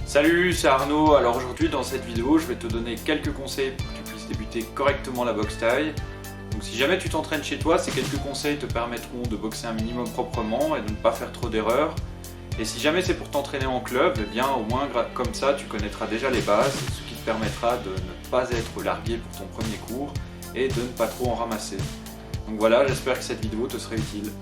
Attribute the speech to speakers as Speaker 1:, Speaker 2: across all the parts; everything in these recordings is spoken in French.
Speaker 1: Salut, c'est Arnaud. Alors aujourd'hui dans cette vidéo je vais te donner quelques conseils pour que tu puisses débuter correctement la boxe thaï. Donc si jamais tu t'entraînes chez toi, ces quelques conseils te permettront de boxer un minimum proprement et de ne pas faire trop d'erreurs. Et si jamais c'est pour t'entraîner en club, eh bien au moins comme ça tu connaîtras déjà les bases, ce qui te permettra de ne pas être largué pour ton premier cours et de ne pas trop en ramasser. Donc voilà, j'espère que cette vidéo te sera utile.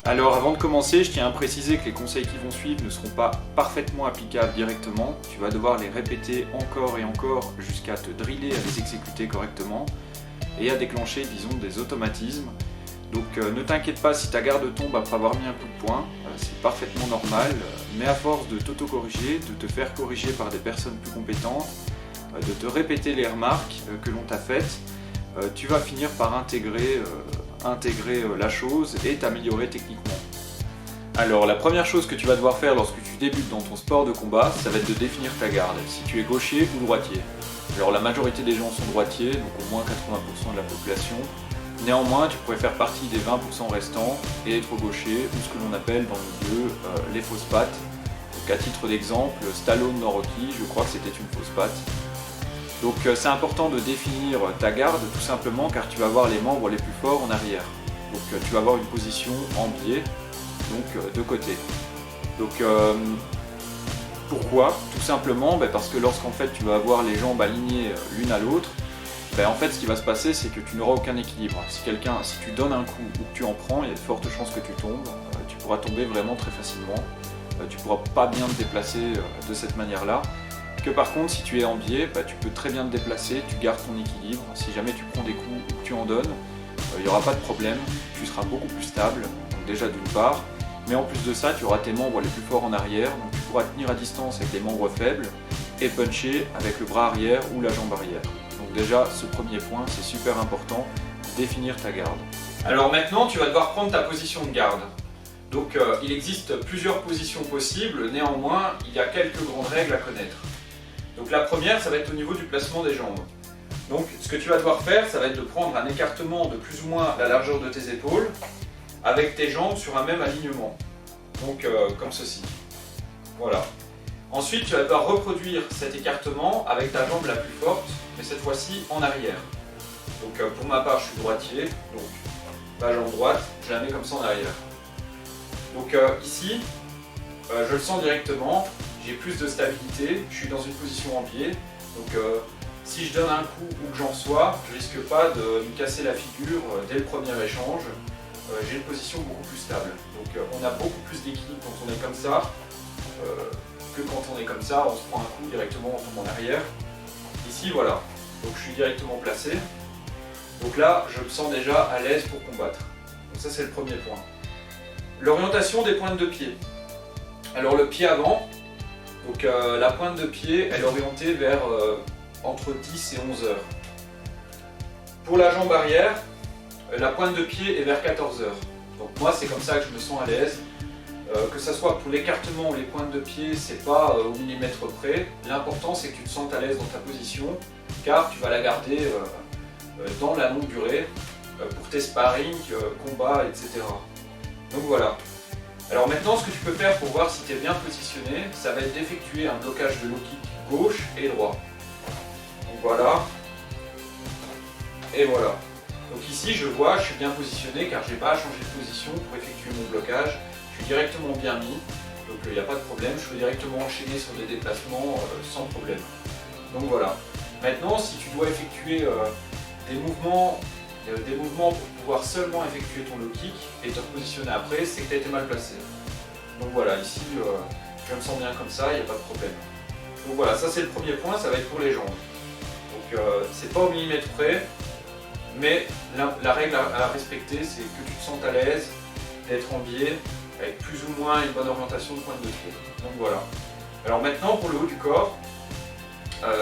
Speaker 1: Alors avant de commencer, je tiens à préciser que les conseils qui vont suivre ne seront pas parfaitement applicables directement. Tu vas devoir les répéter encore et encore jusqu'à te driller à les exécuter correctement et à déclencher, disons, des automatismes. Donc ne t'inquiète pas si ta garde tombe après avoir mis un coup de poing, c'est parfaitement normal, mais à force de t'auto-corriger, de te faire corriger par des personnes plus compétentes, de te répéter les remarques que l'on t'a faites, tu vas finir par intégrer la chose et t'améliorer techniquement. Alors la première chose que tu vas devoir faire lorsque tu débutes dans ton sport de combat, ça va être de définir ta garde, si tu es gaucher ou droitier. Alors la majorité des gens sont droitiers, donc au moins 80% de la population. Néanmoins, tu pourrais faire partie des 20% restants et être gaucher, ou ce que l'on appelle dans le milieu les fausses pattes. Donc à titre d'exemple, Stallone dans Rocky, je crois que c'était une fausse patte. Donc c'est important de définir ta garde tout simplement car tu vas avoir les membres les plus forts en arrière. Donc tu vas avoir une position en biais, donc de côté. Donc pourquoi? Tout simplement parce que lorsqu'en fait tu vas avoir les jambes alignées l'une à l'autre, en fait ce qui va se passer c'est que tu n'auras aucun équilibre. Si tu donnes un coup ou que tu en prends, il y a de fortes chances que tu tombes. Tu pourras tomber vraiment très facilement. Tu ne pourras pas bien te déplacer de cette manière-là. Que par contre, si tu es en biais, tu peux très bien te déplacer, tu gardes ton équilibre. Si jamais tu prends des coups ou que tu en donnes, il n'y aura pas de problème, tu seras beaucoup plus stable, donc déjà d'une part. Mais en plus de ça, tu auras tes membres les plus forts en arrière, donc tu pourras tenir à distance avec les membres faibles et puncher avec le bras arrière ou la jambe arrière. Donc déjà, ce premier point, c'est super important, définir ta garde. Alors maintenant, tu vas devoir prendre ta position de garde. Donc il existe plusieurs positions possibles, néanmoins, il y a quelques grandes règles à connaître. Donc la première, ça va être au niveau du placement des jambes. Donc ce que tu vas devoir faire, ça va être de prendre un écartement de plus ou moins la largeur de tes épaules avec tes jambes sur un même alignement. Donc comme ceci. Voilà. Ensuite, tu vas devoir reproduire cet écartement avec ta jambe la plus forte, mais cette fois-ci en arrière. Donc pour ma part, je suis droitier, donc ma jambe droite, je la mets comme ça en arrière. Donc ici, je le sens directement. J'ai plus de stabilité, je suis dans une position en biais, donc si je donne un coup ou que j'en reçois, je risque pas de me casser la figure dès le premier échange, j'ai une position beaucoup plus stable. Donc on a beaucoup plus d'équilibre quand on est comme ça, que quand on est comme ça, on se prend un coup directement, on tombe en arrière. Ici voilà, donc je suis directement placé, donc là je me sens déjà à l'aise pour combattre. Donc ça c'est le premier point. L'orientation des pointes de pied. Alors le pied avant, donc la pointe de pied, elle est orientée vers entre 10 et 11 heures. Pour la jambe arrière, la pointe de pied est vers 14 heures. Donc moi c'est comme ça que je me sens à l'aise. Que ce soit pour l'écartement ou les pointes de pied, c'est pas au millimètre près. L'important c'est que tu te sentes à l'aise dans ta position, car tu vas la garder dans la longue durée pour tes sparring, combats, etc. Donc voilà. Alors maintenant, ce que tu peux faire pour voir si tu es bien positionné, ça va être d'effectuer un blocage de low kick gauche et droit. Donc voilà. Et voilà. Donc ici, je vois, je suis bien positionné car je n'ai pas à changer de position pour effectuer mon blocage. Je suis directement bien mis, donc il n'y a pas de problème. Je peux directement enchaîner sur des déplacements sans problème. Donc voilà. Maintenant, si tu dois effectuer des mouvements pour pouvoir seulement effectuer ton low kick et te repositionner après, c'est que tu as été mal placé. Donc voilà, ici je me sens bien comme ça, il n'y a pas de problème. Donc voilà, ça c'est le premier point, ça va être pour les jambes. Donc c'est pas au millimètre près, mais la règle à respecter, c'est que tu te sentes à l'aise d'être en biais avec plus ou moins une bonne orientation de pointe de pied. Donc voilà. Alors maintenant pour le haut du corps,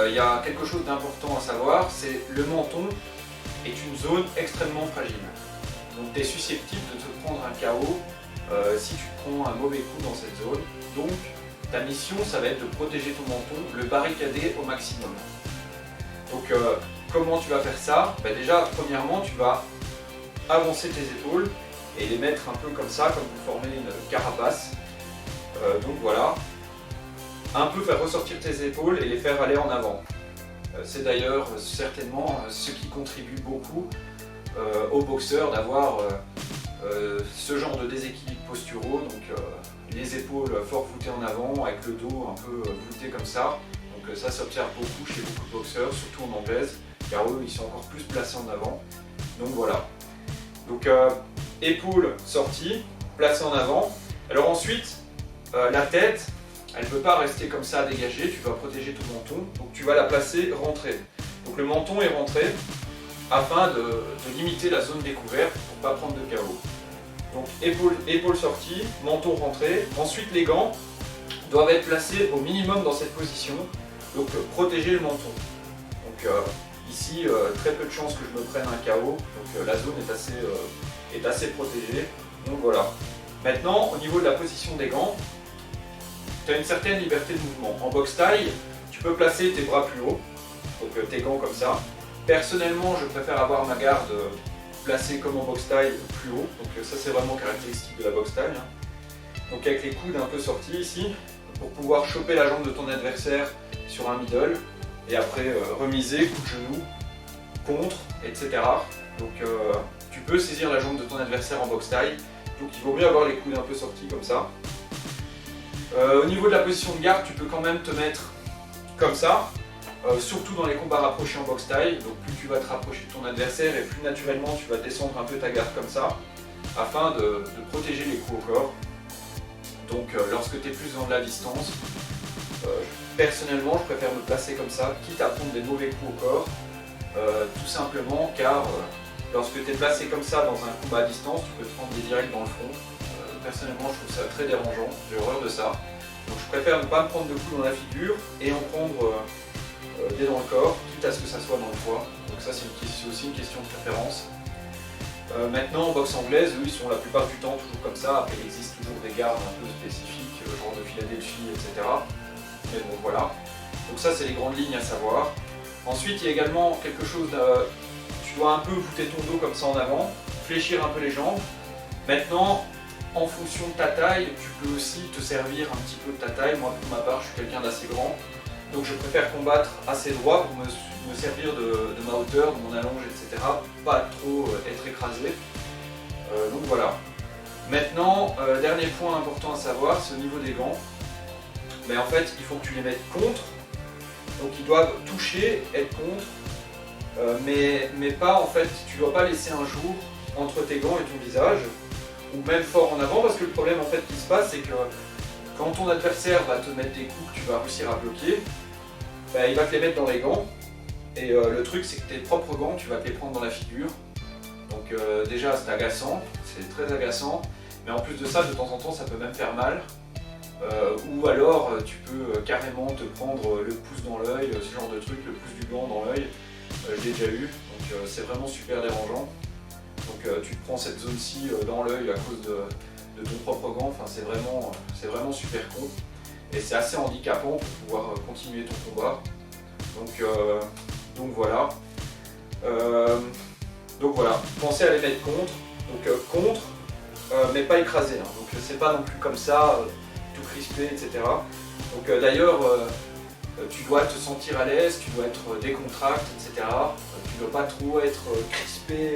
Speaker 1: il y a quelque chose d'important à savoir, c'est le menton est une zone extrêmement fragile. Donc tu es susceptible de te prendre un KO si tu prends un mauvais coup dans cette zone. Donc ta mission, ça va être de protéger ton menton, le barricader au maximum. Donc comment tu vas faire ça? Déjà, premièrement, tu vas avancer tes épaules et les mettre un peu comme ça, comme pour former une carapace. Donc voilà. Un peu faire ressortir tes épaules et les faire aller en avant. C'est d'ailleurs certainement ce qui contribue beaucoup aux boxeurs d'avoir ce genre de déséquilibre posturaux, donc les épaules fort voûtées en avant avec le dos un peu voûté comme ça. Donc ça s'observe beaucoup chez beaucoup de boxeurs, surtout en anglaise, car eux ils sont encore plus placés en avant. Donc voilà. Donc épaules sorties, placées en avant. Alors ensuite, la tête, elle ne peut pas rester comme ça dégagée, tu vas protéger ton menton, donc tu vas la placer rentrée. Donc le menton est rentré afin de limiter la zone découverte pour ne pas prendre de KO. Donc épaules sorties, menton rentré. Ensuite les gants doivent être placés au minimum dans cette position, donc protéger le menton. Donc ici, très peu de chances que je me prenne un KO, donc la zone est assez protégée. Donc voilà. Maintenant, au niveau de la position des gants, tu as une certaine liberté de mouvement. En boxe taille, tu peux placer tes bras plus haut, donc tes gants comme ça. Personnellement, je préfère avoir ma garde placée comme en boxe taille plus haut, donc ça c'est vraiment caractéristique de la boxe taille. Donc avec les coudes un peu sortis ici, pour pouvoir choper la jambe de ton adversaire sur un middle, et après remiser, coup de genou, contre, etc. Donc tu peux saisir la jambe de ton adversaire en boxe taille, donc il vaut mieux avoir les coudes un peu sortis comme ça. Au niveau de la position de garde, tu peux quand même te mettre comme ça, surtout dans les combats rapprochés en boxe taille. Donc plus tu vas te rapprocher de ton adversaire et plus naturellement tu vas descendre un peu ta garde comme ça, afin de protéger les coups au corps. Donc lorsque tu es plus dans de la distance, personnellement je préfère me placer comme ça, quitte à prendre des mauvais coups au corps, tout simplement car lorsque tu es placé comme ça dans un combat à distance, tu peux te prendre des directs dans le front. Personnellement, je trouve ça très dérangeant, j'ai horreur de ça. Donc je préfère ne pas me prendre de coups dans la figure et en prendre des dans le corps, quitte à ce que ça soit dans le foie. Donc ça c'est aussi une question de préférence. Maintenant, en boxe anglaise, eux, ils sont la plupart du temps toujours comme ça. Après, il existe toujours des gardes un peu spécifiques, genre de Philadelphie, etc. Mais bon, voilà. Donc ça, c'est les grandes lignes à savoir. Ensuite, il y a également quelque chose tu dois un peu voûter ton dos comme ça en avant, fléchir un peu les jambes. Maintenant, en fonction de ta taille, tu peux aussi te servir un petit peu de ta taille. Moi, pour ma part, je suis quelqu'un d'assez grand. Donc je préfère combattre assez droit pour me servir de ma hauteur, de mon allonge, etc. Pas trop être écrasé. Donc voilà. Maintenant, dernier point important à savoir, c'est au niveau des gants. Mais en fait, il faut que tu les mettes contre. Donc ils doivent toucher, être contre. Mais pas en fait, tu ne dois pas laisser un jour entre tes gants et ton visage. Ou même fort en avant, parce que le problème en fait qui se passe, c'est que quand ton adversaire va te mettre des coups que tu vas réussir à bloquer, il va te les mettre dans les gants. Et le truc c'est que tes propres gants, tu vas te les prendre dans la figure. Donc déjà c'est agaçant, c'est très agaçant. Mais en plus de ça, de temps en temps, ça peut même faire mal. Ou alors tu peux carrément te prendre le pouce dans l'œil, ce genre de truc, le pouce du gant dans l'œil. Je l'ai déjà eu, donc c'est vraiment super dérangeant. Donc tu te prends cette zone-ci dans l'œil à cause de ton propre gant, enfin, c'est vraiment super con. Et c'est assez handicapant pour pouvoir continuer ton combat. Donc voilà. Donc voilà, pensez à les mettre contre. Donc contre, mais pas écrasé. Hein. Donc c'est pas non plus comme ça, tout crispé, etc. Donc d'ailleurs, tu dois te sentir à l'aise, tu dois être décontracté, etc. Tu ne dois pas trop être crispé,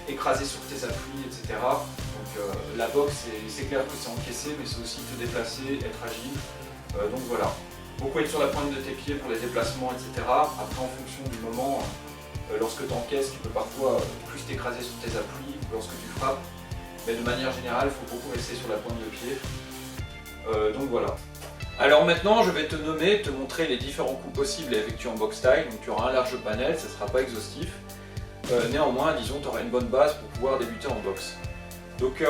Speaker 1: écrasé sur tes appuis, etc. Donc la boxe, c'est clair que c'est encaissé, mais c'est aussi te déplacer, être agile. Donc voilà. Beaucoup être sur la pointe de tes pieds pour les déplacements, etc. Après, en fonction du moment, lorsque tu encaisses, tu peux parfois plus t'écraser sur tes appuis lorsque tu frappes. Mais de manière générale, il faut beaucoup rester sur la pointe de pied. Donc voilà. Alors maintenant, je vais te montrer les différents coups possibles à effectuer en boxe taille. Donc tu auras un large panel, ça ne sera pas exhaustif. Néanmoins, disons, tu auras une bonne base pour pouvoir débuter en boxe. Donc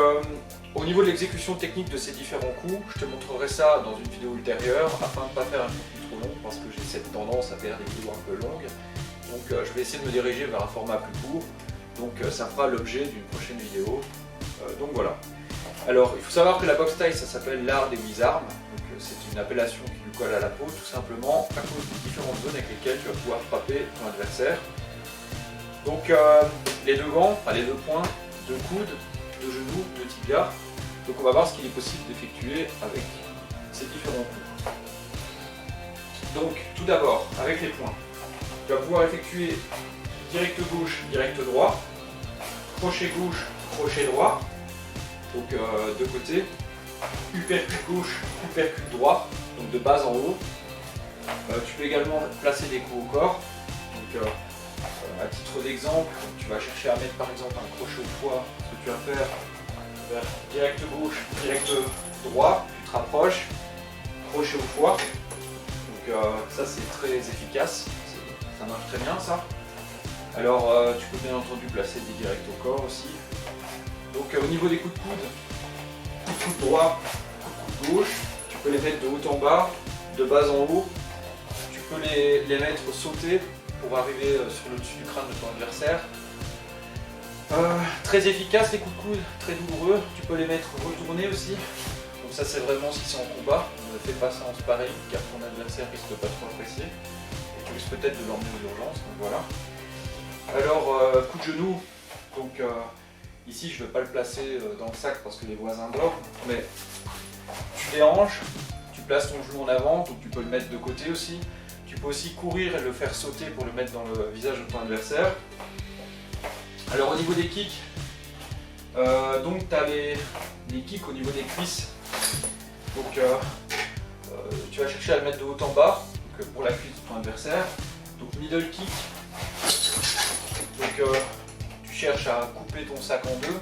Speaker 1: au niveau de l'exécution technique de ces différents coups, je te montrerai ça dans une vidéo ultérieure afin de ne pas faire un contenu trop long parce que j'ai cette tendance à faire des vidéos un peu longues. Donc je vais essayer de me diriger vers un format plus court. Donc ça fera l'objet d'une prochaine vidéo. Donc voilà. Alors il faut savoir que la boxe taille, ça s'appelle l'art des 8 armes. Donc c'est une appellation qui lui colle à la peau tout simplement à cause des différentes zones avec lesquelles tu vas pouvoir frapper ton adversaire. Donc les deux gants, enfin les deux points, de coude, de genou, de tibia. Donc on va voir ce qu'il est possible d'effectuer avec ces différents coups. Donc tout d'abord, avec les points, tu vas pouvoir effectuer direct gauche, direct droit, crochet gauche, crochet droit, donc de côté, uppercut gauche, uppercut droit, donc de bas en haut. Tu peux également placer des coups au corps. Donc, à titre d'exemple, tu vas chercher à mettre par exemple un crochet au foie. Ce que tu vas faire, direct gauche, direct droit, tu te rapproches, crochet au foie. Donc ça c'est très efficace, ça marche très bien ça. Alors tu peux bien entendu placer des directs au corps aussi. Donc au niveau des coups de coude droit, coup de gauche, tu peux les mettre de haut en bas, de bas en haut. Tu peux les mettre sauter pour arriver sur le dessus du crâne de ton adversaire. Très efficace les coups de coude, très douloureux. Tu peux les mettre retournés aussi. Donc ça c'est vraiment si c'est en combat. Ne fais pas ça en sparring car ton adversaire risque de pas trop apprécier. Et tu risques peut-être de l'emmener aux urgences. Donc voilà. Alors coup de genou. Donc ici je ne vais pas le placer dans le sac parce que les voisins dorment. Mais tu déhanches, tu places ton genou en avant, donc tu peux le mettre de côté aussi. Tu peux aussi courir et le faire sauter pour le mettre dans le visage de ton adversaire. Alors au niveau des kicks, donc tu as les kicks au niveau des cuisses. Donc tu vas chercher à le mettre de haut en bas, donc, pour la cuisse de ton adversaire. Donc middle kick. Donc tu cherches à couper ton sac en deux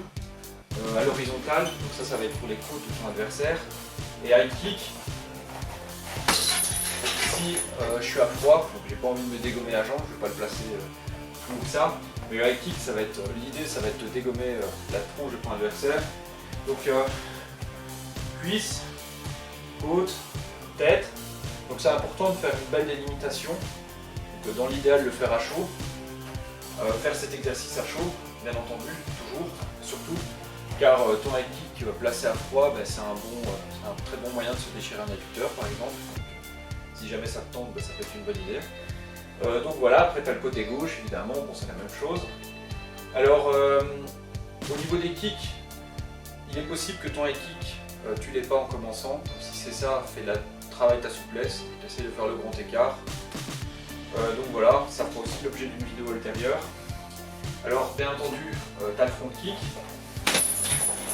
Speaker 1: à l'horizontale. Donc ça va être pour les côtes de ton adversaire. Et high kick. Si je suis à froid, donc j'ai pas envie de me dégommer la jambe, je vais pas le placer plus haut que ça. Mais le high kick, ça va être l'idée, ça va être de dégommer la tronche de ton adversaire. Donc cuisse, côte, tête. Donc c'est important de faire une belle délimitation. Donc, dans l'idéal, le faire à chaud. Faire cet exercice à chaud, bien entendu, toujours, surtout, car ton high kick placé à froid, c'est un très bon moyen de se déchirer un adducteur par exemple. Si jamais ça te tombe, ça peut être une bonne idée. Donc voilà, après tu as le côté gauche évidemment, bon c'est la même chose. Alors au niveau des kicks, il est possible que ton high kick, tu l'aies pas en commençant. Si c'est ça, travaille ta souplesse, essaie de faire le grand écart. Donc voilà, ça fera aussi l'objet d'une vidéo ultérieure. Alors bien entendu, tu as le front kick.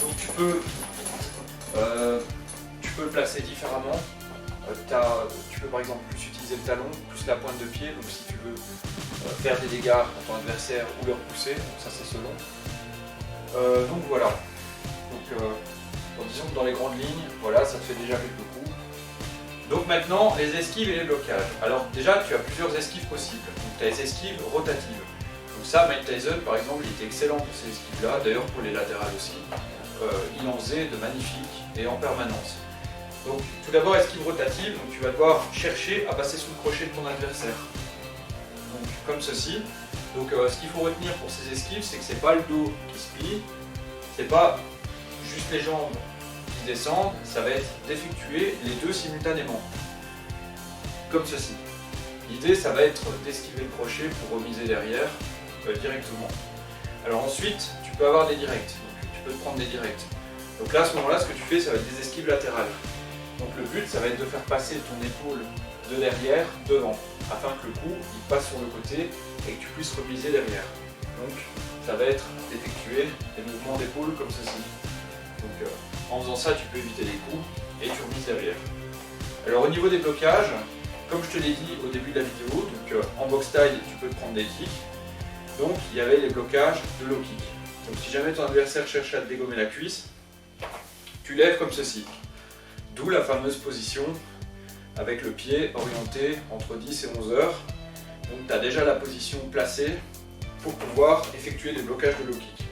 Speaker 1: Donc tu peux le placer différemment. Tu peux par exemple plus utiliser le talon, plus la pointe de pied, donc si tu veux faire des dégâts à ton adversaire ou le repousser, donc ça c'est selon. Donc voilà, disons que dans les grandes lignes, voilà, ça te fait déjà quelques coups. Donc maintenant, les esquives et les blocages. Alors déjà, tu as plusieurs esquives possibles, donc tu as les esquives rotatives. Donc ça, Mike Tyson par exemple, il était excellent pour ces esquives-là, d'ailleurs pour les latérales aussi. Il en faisait de magnifiques et en permanence. Donc tout d'abord esquive rotative, donc tu vas devoir chercher à passer sous le crochet de ton adversaire. Donc comme ceci. Donc ce qu'il faut retenir pour ces esquives, c'est que c'est pas le dos qui se plie, c'est pas juste les jambes qui descendent, ça va être d'effectuer les deux simultanément. Comme ceci. L'idée ça va être d'esquiver le crochet pour remiser derrière directement. Alors ensuite tu peux avoir des directs, donc tu peux te prendre des directs. Donc là à ce moment-là ce que tu fais ça va être des esquives latérales. Donc le but, ça va être de faire passer ton épaule de derrière devant, afin que le coup il passe sur le côté et que tu puisses remiser derrière. Donc ça va être d'effectuer des mouvements d'épaule comme ceci. Donc en faisant ça, tu peux éviter les coups et tu remises derrière. Alors au niveau des blocages, comme je te l'ai dit au début de la vidéo, donc en box style, tu peux te prendre des kicks. Donc il y avait les blocages de low kick. Donc si jamais ton adversaire cherche à te dégommer la cuisse, tu lèves comme ceci. D'où la fameuse position avec le pied orienté entre 10 et 11 heures. Donc tu as déjà la position placée pour pouvoir effectuer des blocages de low kick.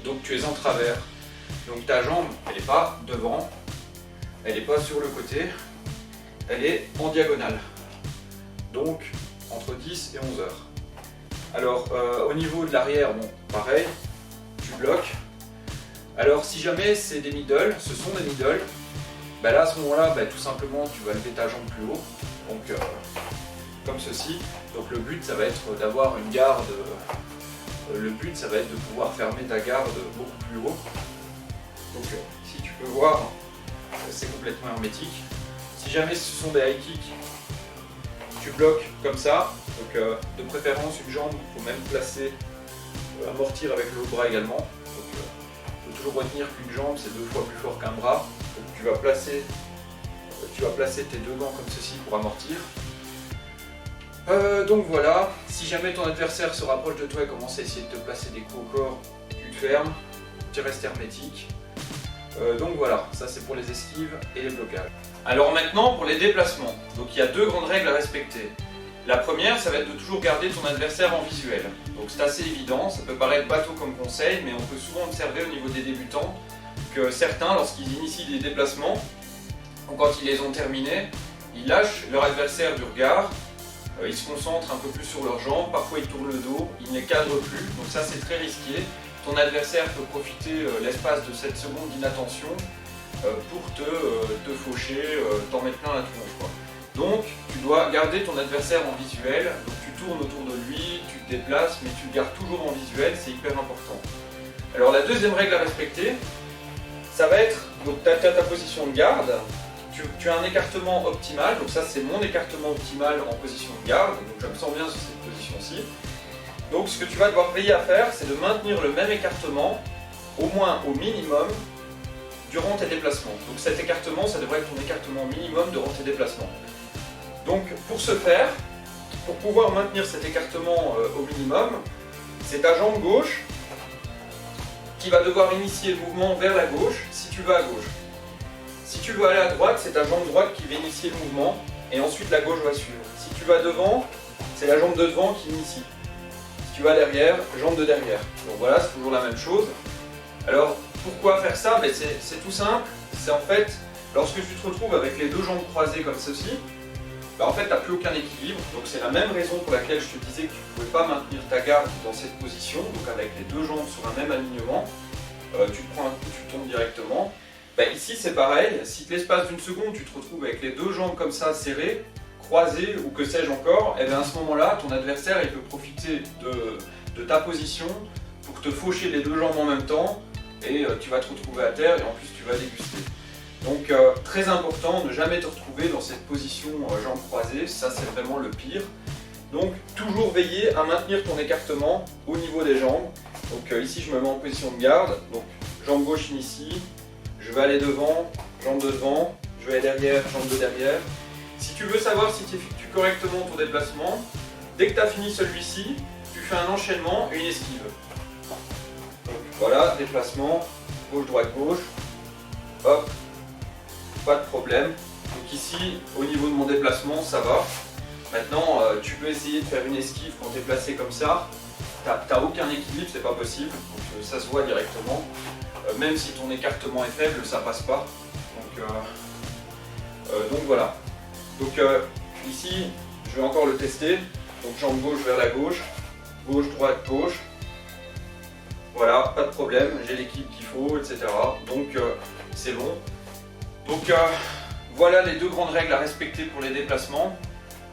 Speaker 1: Donc tu es en travers. Donc ta jambe, elle n'est pas devant, elle n'est pas sur le côté, elle est en diagonale. Donc entre 10 et 11 heures. Alors au niveau de l'arrière, bon pareil, tu bloques. Alors si jamais c'est des middle, ce sont des middle, bah là à ce moment-là, bah, tout simplement tu vas lever ta jambe plus haut, donc comme ceci. Donc le but ça va être d'avoir une garde, le but ça va être de pouvoir fermer ta garde beaucoup plus haut. Donc si tu peux voir, c'est complètement hermétique. Si jamais ce sont des high kicks, tu bloques comme ça, donc de préférence une jambe, il faut même placer, amortir avec l'autre bras également. Donc il faut toujours retenir qu'une jambe c'est 2 fois plus fort qu'un bras. Donc tu vas placer tes 2 gants comme ceci pour amortir. Donc voilà, si jamais ton adversaire se rapproche de toi et commence à essayer de te placer des coups au corps, tu te fermes, tu restes hermétique. Donc voilà, ça c'est pour les esquives et les blocages. Alors maintenant pour les déplacements, donc il y a 2 grandes règles à respecter. La première, ça va être de toujours garder ton adversaire en visuel. Donc c'est assez évident, ça peut paraître bateau comme conseil, mais on peut souvent observer au niveau des débutants que certains, lorsqu'ils initient des déplacements, ou quand ils les ont terminés, ils lâchent leur adversaire du regard, ils se concentrent un peu plus sur leurs jambes, parfois ils tournent le dos, ils ne les cadrent plus, donc ça c'est très risqué. Ton adversaire peut profiter l'espace de cette seconde d'inattention pour te faucher, t'en mettre plein la tronche, quoi. Donc tu dois garder ton adversaire en visuel, donc tu tournes autour de lui, tu te déplaces, mais tu le gardes toujours en visuel, c'est hyper important. Alors la deuxième règle à respecter, ça va être, donc tu as ta position de garde, tu as un écartement optimal, donc ça c'est mon écartement optimal en position de garde, donc je me sens bien sur cette position-ci. Donc ce que tu vas devoir veiller à faire, c'est de maintenir le même écartement, au moins au minimum, durant tes déplacements. Donc cet écartement, ça devrait être ton écartement minimum durant tes déplacements. Donc pour ce faire, pour pouvoir maintenir cet écartement au minimum, c'est ta jambe gauche qui va devoir initier le mouvement vers la gauche si tu vas à gauche. Si tu veux aller à droite, c'est ta jambe droite qui va initier le mouvement et ensuite la gauche va suivre. Si tu vas devant, c'est la jambe de devant qui initie. Si tu vas derrière, jambe de derrière. Donc voilà, c'est toujours la même chose. Alors pourquoi faire ça? C'est tout simple. C'est en fait, lorsque tu te retrouves avec les 2 jambes croisées comme ceci, en fait tu n'as plus aucun équilibre. Donc c'est la même raison pour laquelle je te disais que tu ne pouvais pas maintenir ta garde dans cette position, donc avec les 2 jambes sur un même alignement. Tu te prends un coup, tu tombes directement. Ici c'est pareil, si l'espace d'une seconde tu te retrouves avec les 2 jambes comme ça serrées, croisées ou que sais-je encore, et bien à ce moment-là ton adversaire il peut profiter de ta position pour te faucher les 2 jambes en même temps et tu vas te retrouver à terre et en plus tu vas déguster. Donc très important, ne jamais te retrouver dans cette position jambes croisées, ça c'est vraiment le pire. Donc toujours veiller à maintenir ton écartement au niveau des jambes. Donc ici je me mets en position de garde, donc jambe gauche initie, je vais aller devant, jambe de devant, je vais aller derrière, jambe de derrière. Si tu veux savoir si tu effectues correctement ton déplacement, dès que tu as fini celui-ci, tu fais un enchaînement et une esquive. Donc voilà, déplacement, gauche, droite, gauche, hop, pas de problème. Donc ici, au niveau de mon déplacement, ça va. Maintenant, tu peux essayer de faire une esquive quand tu es placé comme ça. T'as aucun équilibre, c'est pas possible, donc ça se voit directement. Même si ton écartement est faible, ça passe pas. Donc voilà. Donc ici, je vais encore le tester. Donc jambe gauche vers la gauche, gauche, droite, gauche. Voilà, pas de problème, j'ai l'équipe qu'il faut, etc. Donc c'est bon. Donc voilà les 2 grandes règles à respecter pour les déplacements.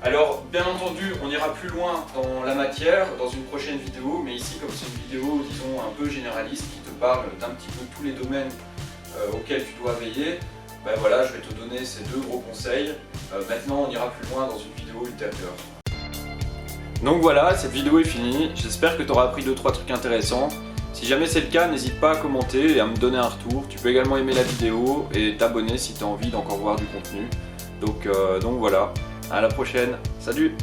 Speaker 1: Alors bien entendu, on ira plus loin dans la matière dans une prochaine vidéo, mais ici comme c'est une vidéo disons un peu généraliste qui te parle d'un petit peu tous les domaines auxquels tu dois veiller, voilà, je vais te donner ces 2 gros conseils. Maintenant on ira plus loin dans une vidéo ultérieure. Donc voilà, cette vidéo est finie, j'espère que tu auras appris 2-3 trucs intéressants. Si jamais c'est le cas, n'hésite pas à commenter et à me donner un retour. Tu peux également aimer la vidéo et t'abonner si tu as envie d'encore voir du contenu. Donc voilà. À la prochaine, salut!